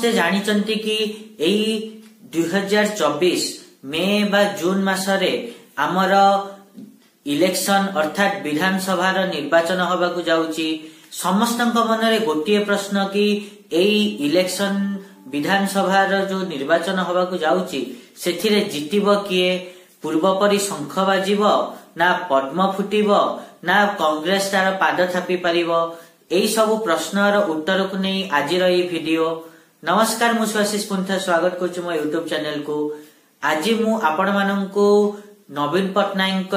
समस्ते जानिचंती कि एई 2024 मे बा जून मासरे आमर इलेक्शन अर्थात विधानसभा निर्वाचन होबाकू जाउची। समस्तक मनरे गोटे प्रश्न कि एई इलेक्शन विधानसभा जो निर्वाचन होबाकू जाउची सेथिरे जितिबो किए, पूर्वपरी शंख बाजिब ना पद्म फुटिब ना कांग्रेस तार पाद थापी पारिब, एई सब प्रश्नर उत्तर को नहीं आज भिडियो। नमस्कार, मु सुआशीष पुंथा स्वागत करछु मो यूट्यूब चैनल को। आज मु आपण माननकु नवीन पट्टनायक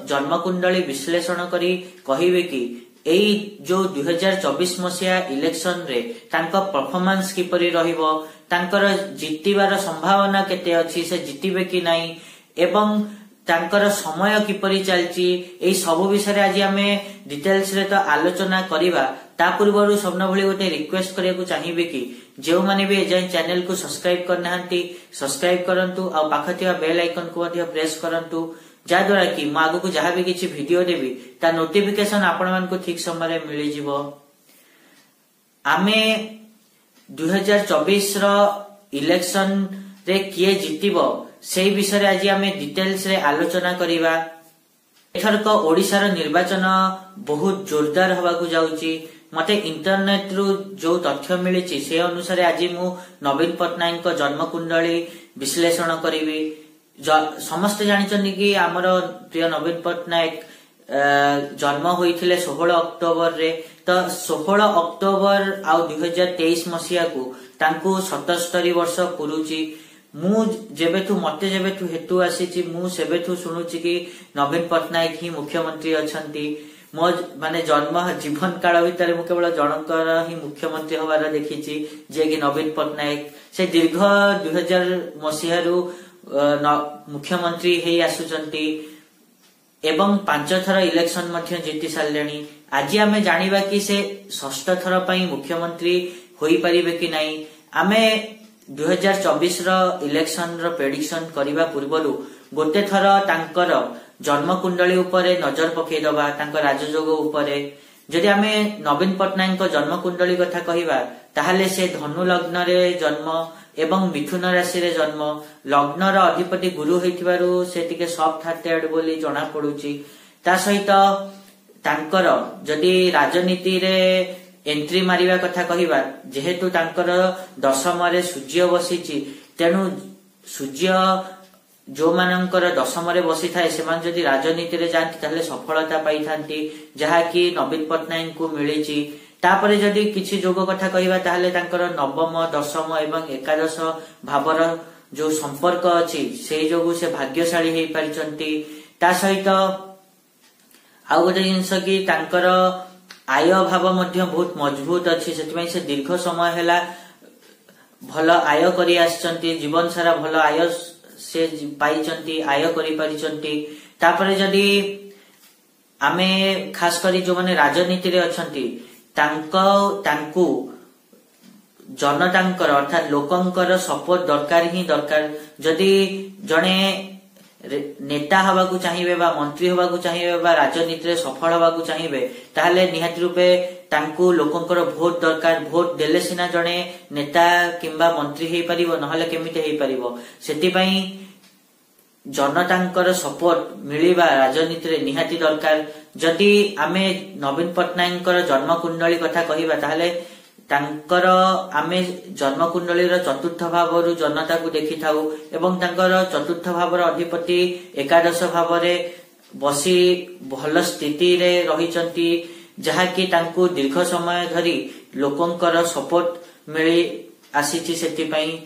जन्मकुंडली विश्लेषण करी कहिबे कि एई जो 2024 मसिया इलेक्शन रे तांका परफॉर्मेंस किपरि रहिबो, तांकर जितिबार संभावना केते अछि, से जितिबे कि नाही एवं तांकर समय किपरि चलची, एई सब विषय आज आमे डिटेल्स रे तो आलोचना करिबा। ता पूर्वरु सबना भली गोटे रिक्वेस्ट करिया को चाहिबे कि जेउ माने भी एजाय चैनल को सब्सक्राइब करनाहंती सब्सक्राइब करंतु आ पाखथिया बेल आइकन को मध्ये प्रेस करंतु, जा द्वारा कि म आगु को जहा भी किछि वीडियो देबी ता नोटिफिकेशन आपण मान को ठीक समय रे मिलि जिवो। आमे 2024 रो इलेक्शन रे किए जितिबो सेई विषय आज आमे डिटेल्स रे आलोचना करिबा। एथरक ओडिसा रो निर्वाचन बहुत जोरदार होबाकू जाउची। मते इंटरनेट रु जो तथ्य मिलिछि से अनुसार आज मु नवीन पट्टनायक जन्म कुंडली विश्लेषण करिवि। समस्त जानिछन्ती कि हमर प्रिय नवीन पट्टनायक जन्म होइथिले 16 अक्टोबर रे। तो 16 अक्टोबर आ 2023 मसिया को तांको 77 वर्ष पुरुची। मु जेबेठु मते जेबेठु हेतु आसीची मु सेबेठु सुनुची कि नवीन पट्टनायक ही मुख्यमंत्री अछंती। मो माने जन्म जीवन काल भितर मु केवल जनकर ही मुख्यमंत्री होबार देखिची जे कि नवीन पट्टनायक। से दीर्घ 2000 मसिया रु मुख्यमंत्री हेई आसुचंती एवं 5 थर इलेक्शन मध्ये जीति सारलेनी। आज आमे जानिबा कि से 6ष्ठ थर पई मुख्यमंत्री होई परिबे कि नाही। आमे 2024 रो इलेक्शन रो प्रेडिक्शन करिबा पूर्वरु गोटे थर तांकर जन्म कुंडली उपरे नजर पकेइ दबा, तांकर राजयोग उपरे। जदि आमे नवीन पट्टनायक जन्म कुंडली कथा कहिबा ताहाले से धनु लग्न रे जन्म एवं मिथुन राशि रे जन्म। लग्न रो अधिपति गुरु हेतिबारु से टिके सॉफ्ट हार्टेड बोली जणा पडुची। ता सहित तांकर जदि राजनीति रे एंट्री मारिबा कथा कहिबा, जेहेतु तांकर दशम रे सूर्य बसिची, तेनु सूर्य जो मानकर दशम रे बसी थाए सेमान जदि राजनीति रे जानती ताले सफलता पाई थांती, जहा कि नवीन पट्टनायक को मिलिची। तापरे जदि किछि जोग कथा कहिबा ताले तांकर नवम दशम एवं एकादश भावर जो संपर्क अछि सेई जोगु से भाग्यशाली हेई परिचंती। ता सहित आ गोटे जिंस कि तांकर आय भाव मध्य बहुत मजबूत अछि, सेतिमै से दीर्घ समय हेला भल आय करि आछंती, जीवन सारा भल आय से पाइचंती, आय करि परिचंती। तापरे जदि आमे खास करी जो माने राजनीति रे अछंती तांकु जनतांकर अर्थात लोकंकर सपोर्ट दरकार ही दरकार। जदि जणे नेता हबाकू चाहिए बा मंत्री हबाकू चाहिए बा राजनीति रे सफल हबाकू चाहिए ताहले निहाती रूपे तांकू लोकंकर भोट दरकार। भोट देले सिना जणे नेता किंबा मंत्री हेई परिबो, नहले केमिते हेई परिबो। सेति पई जनतांकर सपोर्ट मिलिबा राजनीति रे निहाती दरकार। जदि आमे नवीन पट्टनायक जन्म कुंडली कथा कहिबा ताहले तांकर आमे जन्म कुंडली रो चतुर्थ भावरु जनता को देखि थाउ एवं तांकर चतुर्थ भावर अधिपति एकादश भावरे बसी भल स्थिति रे रहिचंती, जहा कि तांको दीर्घ समय धरी लोकंकर सपोर्ट मिली आसीची। सेति पई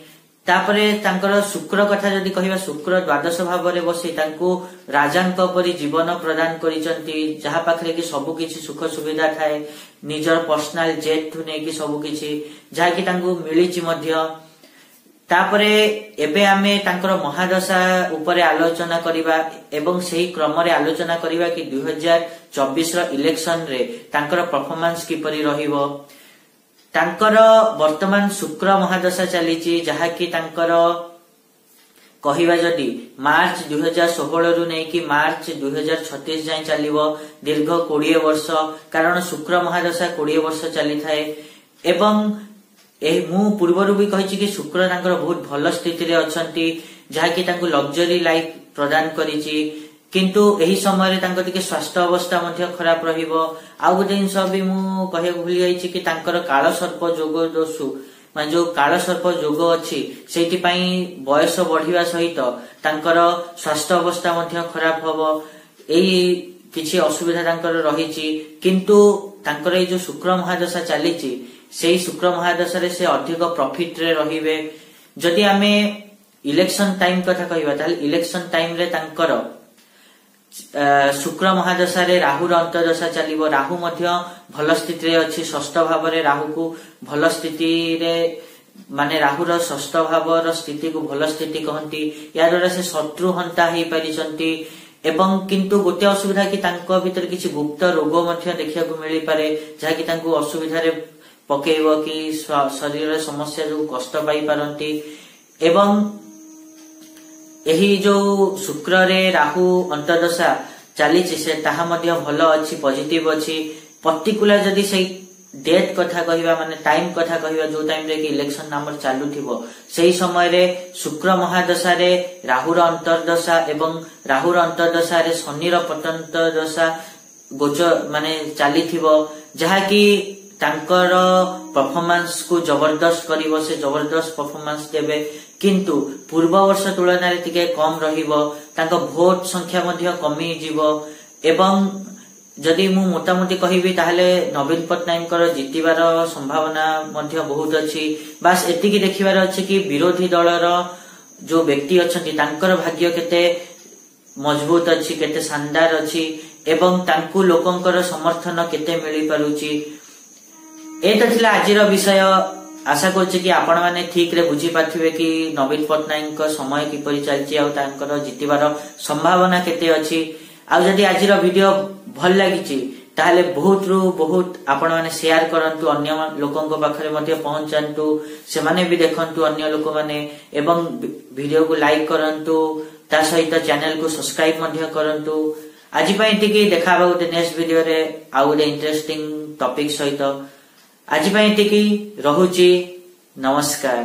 तापरे तांकर शुक्र कथा जदि कहिबा, शुक्र द्वादश भावरे बसी तांको राजांक परि जीवन प्रदान करिचंती, जहा पाखरे कि सब किछि सुख सुविधा थाए, निजर पर्सनल जेट थु नै कि सब किछि जहा कि तांको मिलिछि मध्य। तापरे एबे आमे तांकर महादशा उपरे आलोचना करिबा एवं सेही क्रम रे आलोचना करिबा कि 2024 रो इलेक्शन रे तांकर परफॉर्मेंस किपरि रहिबो। तांकर वर्तमान शुक्र महादशा चलीची, जहा कि तांकर कहिबा जदि मार्च 2016 रु नै कि मार्च 2036 जाय चलिबो, दीर्घ 20 वर्ष। कारण शुक्र महादशा 20 वर्ष चली थाए एवं मु पूर्वर भी कही कि शुक्र तांकर बहुत भल स्थिति रे अछंती जहाँकि तांको लग्जरी लाइफ प्रदान करिछि किंतु एही समय रे तांको टिके स्वास्थ्य अवस्था मध्ये खराब रहिबो। आ गोटे जिंस भी मु कहे भूली जाइछि कि तांकर काल सर्प जोग दोषु माने जो काल सर्प जोग अछि सेति पई बयस बढ़िवा सहित तांकर स्वास्थ्य अवस्था मध्ये खराब हबो। एई किछि असुविधा तांकर रहिछि किंतु तांकर ए जो शुक्र महादशा चलीछि सेही शुक्र महादशा रे से अधिक प्रॉफिट रे रहिबे। जदि आमे इलेक्शन टाइम कथा कहिबा ताल इलेक्शन टाइम रे तांकर शुक्र महादशा रे राहुर अंतर्दशा चलिबो। राहु मध्य भल स्थिति रे अछि, षष्ठ भाव रे राहु को भल स्थिति रे माने राहुर षष्ठ भाव रो स्थिति को भल स्थिति कहंती। या द्वारा से शत्रु हंता हेई परिचंती एवं किंतु गोटे असुविधा कि तांको भीतर किछि गुप्त रोग मध्य देखिया को मिली पारे जहा कि तांको असुविधा रे पकेइबो कि शरीर रे समस्या जो कष्ट पाई पारंती। एवं एही जो शुक्र रे राहु अंतर्दशा चलीछि से ताहा मध्य भलो अछि, पॉजिटिव अछि। पर्टिकुलर जदि से डेट कथा कहिबा माने टाइम कथा कहिबा जो टाइम रे कि इलेक्शन नामर चालुथिबो सेही समय रे शुक्र महादशा रे राहुर अंतर्दशा एवं राहुर अंतर्दशा रे शनि रो पतंत दशा गोचर माने चालिथिबो जहा कि तांकर परफॉर्मेंस को जबरदस्त करिवो। से जबरदस्त परफॉर्मेंस देबे किंतु पूर्व वर्ष तुलना रे तिके कम रहिबो, तांको वोट संख्या मध्ये कमी जीवो। एवं जदि मु मोटामोटी कहिबी ताहले नवीन पट्टनायक जितिबार संभावना मध्ये बहुत अछि। बास एतिकी देखिबार अछि कि विरोधी दलर जो व्यक्ति अछंती तांकर भाग्य केते मजबूत अछि, केते शानदार अछि एवं तांकु लोकंकर समर्थन केते मिली पारुची। एटा थिला आजिर विषय। आशा करछि कि आपण माने ठीक रे बुझी पाथिबे कि नवीन पट्टनायक समय किपरि चलछि आ तांकर जितिबार संभावना केते अछि। आ जदि आजिर वीडियो भल लागिछि ताहले बहुत रु बहुत आपण माने शेयर करंतु, अन्य लोकंक पाखरे मध्ये पहुंचांतु, से माने भी देखंतु अन्य लोक माने एवं वीडियो को लाइक करंतु, ता सहित चैनल को सब्सक्राइब मध्ये करंतु। आज पई टिके देखाबा गोटे नेक्स्ट वीडियो रे आ गोटे इंटरेस्टिंग टॉपिक सहित। आज पई टिके रहुची। नमस्कार।